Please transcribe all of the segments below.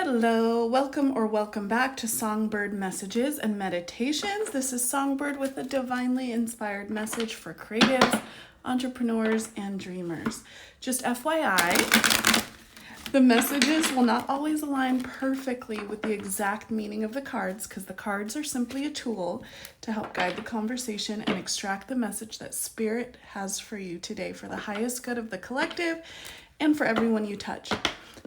Hello, welcome or welcome back to Songbird Messages and Meditations. This is Songbird with a divinely inspired message for creatives, entrepreneurs, and dreamers. Just FYI, the messages will not always align perfectly with the exact meaning of the cards because the cards are simply a tool to help guide the conversation and extract the message that Spirit has for you today for the highest good of the collective and for everyone you touch.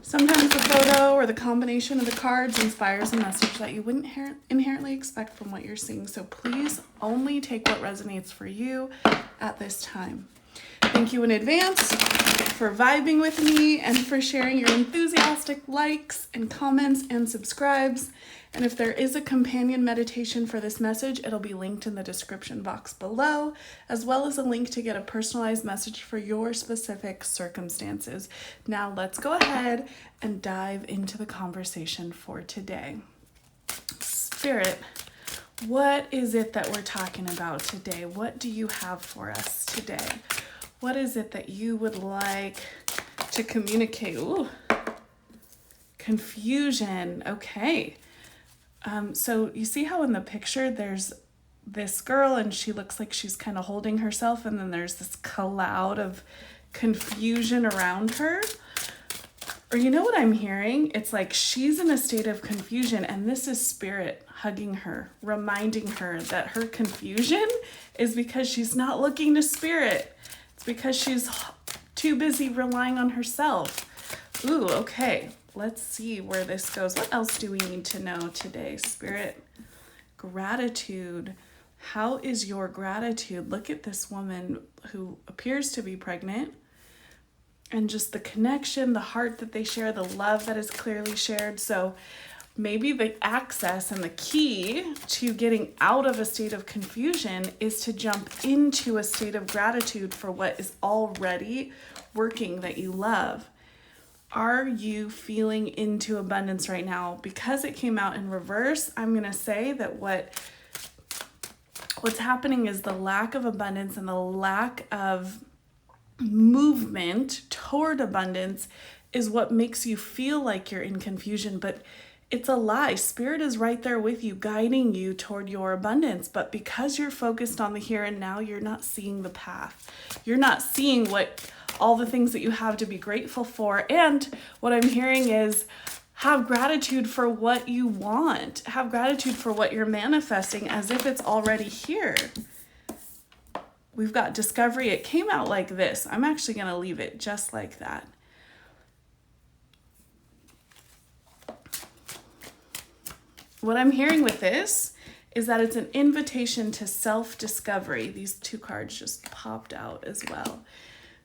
Sometimes the photo or the combination of the cards inspires a message that you wouldn't inherently expect from what you're seeing. So please only take what resonates for you at this time. Thank you in advance for vibing with me and for sharing your enthusiastic likes and comments and subscribes. And if there is a companion meditation for this message, it'll be linked in the description box below, as well as a link to get a personalized message for your specific circumstances. Now let's go ahead and dive into the conversation for today. Spirit, what is it that we're talking about today? What do you have for us today? What is it that you would like to communicate? Ooh, confusion. Okay. So you see how in the picture there's this girl and she looks like she's kind of holding herself, and then there's this cloud of confusion around her. Or you know what I'm hearing? It's like she's in a state of confusion, and this is Spirit hugging her, reminding her that her confusion is because she's not looking to Spirit. It's because she's too busy relying on herself. Ooh, okay. Let's see where this goes. What else do we need to know today, Spirit? Gratitude. How is your gratitude? Look at this woman who appears to be pregnant, and just the connection, the heart that they share, the love that is clearly shared. So maybe the access and the key to getting out of a state of confusion is to jump into a state of gratitude for what is already working that you love. Are you feeling into abundance right now? Because it came out in reverse, I'm going to say that what's happening is the lack of abundance and the lack of movement toward abundance is what makes you feel like you're in confusion, but it's a lie. Spirit is right there with you, guiding you toward your abundance. But because you're focused on the here and now, you're not seeing the path. You're not seeing all the things that you have to be grateful for. And what I'm hearing is have gratitude for what you want. Have gratitude for what you're manifesting as if it's already here. We've got discovery. It came out like this. I'm actually going to leave it just like that. What I'm hearing with this is that it's an invitation to self-discovery. These two cards just popped out as well.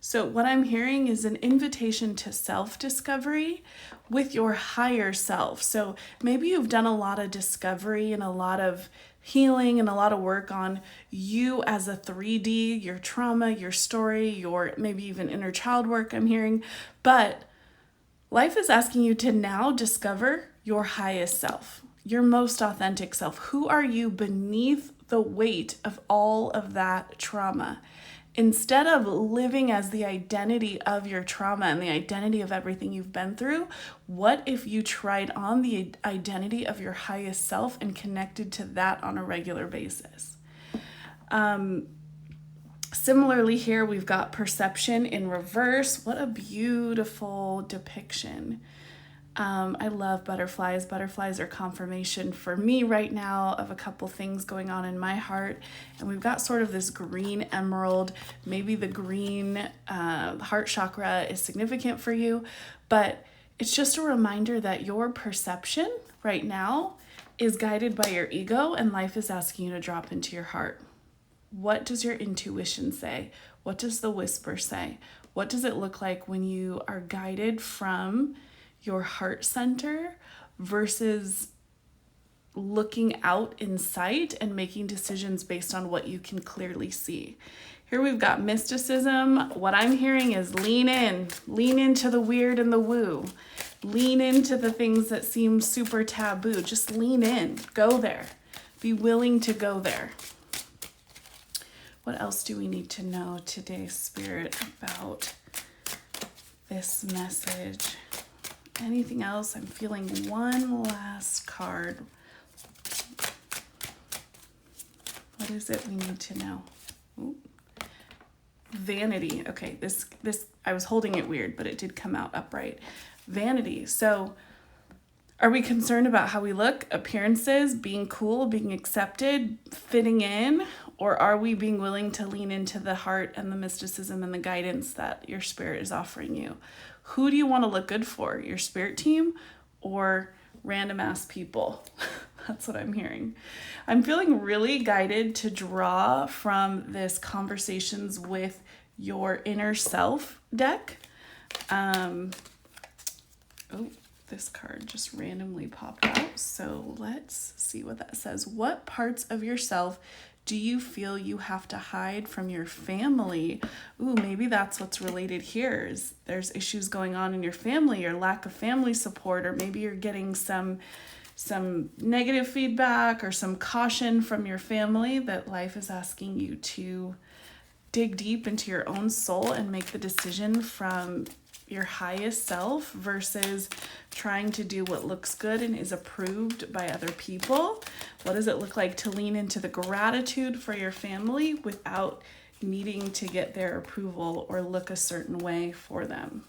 So what I'm hearing is an invitation to self-discovery with your higher self. So maybe you've done a lot of discovery and a lot of healing and a lot of work on you as a 3D, your trauma, your story, your maybe even inner child work I'm hearing. But life is asking you to now discover your highest self, your most authentic self. Who are you beneath the weight of all of that trauma? Instead of living as the identity of your trauma and the identity of everything you've been through, what if you tried on the identity of your highest self and connected to that on a regular basis? Similarly here, we've got perception in reverse. What a beautiful depiction. I love butterflies. Butterflies are confirmation for me right now of a couple things going on in my heart. And we've got sort of this green emerald. Maybe the green heart chakra is significant for you, but it's just a reminder that your perception right now is guided by your ego, and life is asking you to drop into your heart. What does your intuition say? What does the whisper say? What does it look like when you are guided from your heart center versus looking out in sight and making decisions based on what you can clearly see? Here we've got mysticism. What I'm hearing is lean into the weird and the woo. Lean into the things that seem super taboo. Just lean in, go there. Be willing to go there. What else do we need to know today, Spirit, about this message? Anything else? I'm feeling one last card. What is it we need to know? Ooh. Vanity. Okay, this I was holding it weird, but it did come out upright. Vanity. So are we concerned about how we look, appearances, being cool, being accepted, fitting in? Or are we being willing to lean into the heart and the mysticism and the guidance that your spirit is offering you? Who do you want to look good for? Your spirit team or random ass people? That's what I'm hearing. I'm feeling really guided to draw from this Conversations with Your Inner Self deck. This card just randomly popped out. So let's see what that says. What parts of yourself do you feel you have to hide from your family? Ooh, maybe that's what's related here. Is there's issues going on in your family or lack of family support, or maybe you're getting some negative feedback or some caution from your family that life is asking you to dig deep into your own soul and make the decision from your highest self versus trying to do what looks good and is approved by other people. What does it look like to lean into the gratitude for your family without needing to get their approval or look a certain way for them?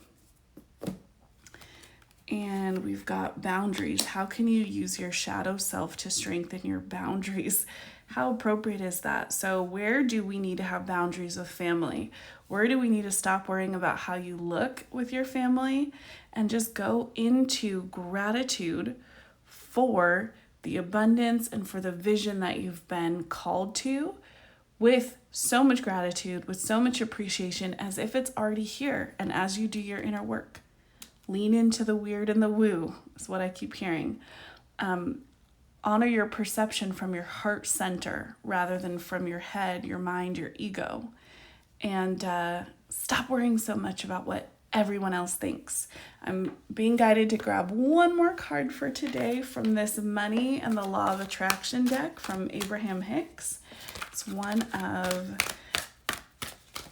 And we've got boundaries. How can you use your shadow self to strengthen your boundaries? How appropriate is that? So where do we need to have boundaries with family? Where do we need to stop worrying about how you look with your family and just go into gratitude for the abundance and for the vision that you've been called to, with so much gratitude, with so much appreciation, as if it's already here. And as you do your inner work, lean into the weird and the woo is what I keep hearing. Honor your perception from your heart center rather than from your head, your mind, your ego. And stop worrying so much about what everyone else thinks. I'm being guided to grab one more card for today from this Money and the Law of Attraction deck from Abraham Hicks. It's one of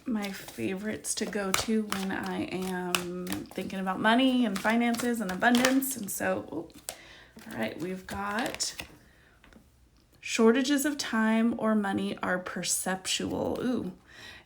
my favorites to go to when I am thinking about money and finances and abundance. And so, all right, we've got shortages of time or money are perceptual. Ooh.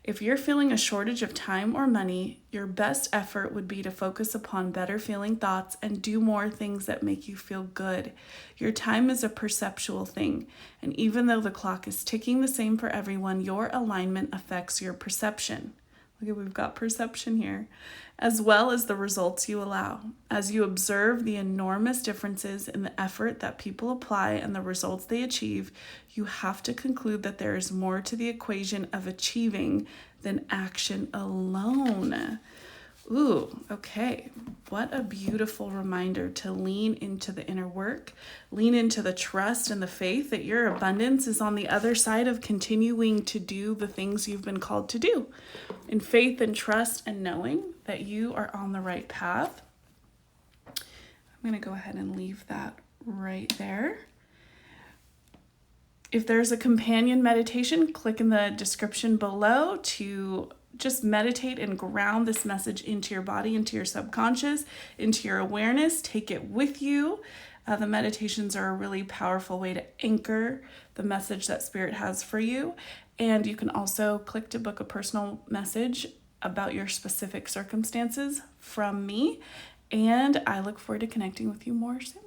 If you're feeling a shortage of time or money, your best effort would be to focus upon better feeling thoughts and do more things that make you feel good. Your time is a perceptual thing, and even though the clock is ticking the same for everyone, your alignment affects your perception. Look, we've got perception here, as well as the results you allow. As you observe the enormous differences in the effort that people apply and the results they achieve, you have to conclude that there is more to the equation of achieving than action alone. Ooh, okay. What a beautiful reminder to lean into the inner work, lean into the trust and the faith that your abundance is on the other side of continuing to do the things you've been called to do. In faith and trust and knowing that you are on the right path. I'm going to go ahead and leave that right there. If there's a companion meditation, click in the description below to just meditate and ground this message into your body, into your subconscious, into your awareness. Take it with you. The meditations are a really powerful way to anchor the message that Spirit has for you. And you can also click to book a personal message about your specific circumstances from me. And I look forward to connecting with you more soon.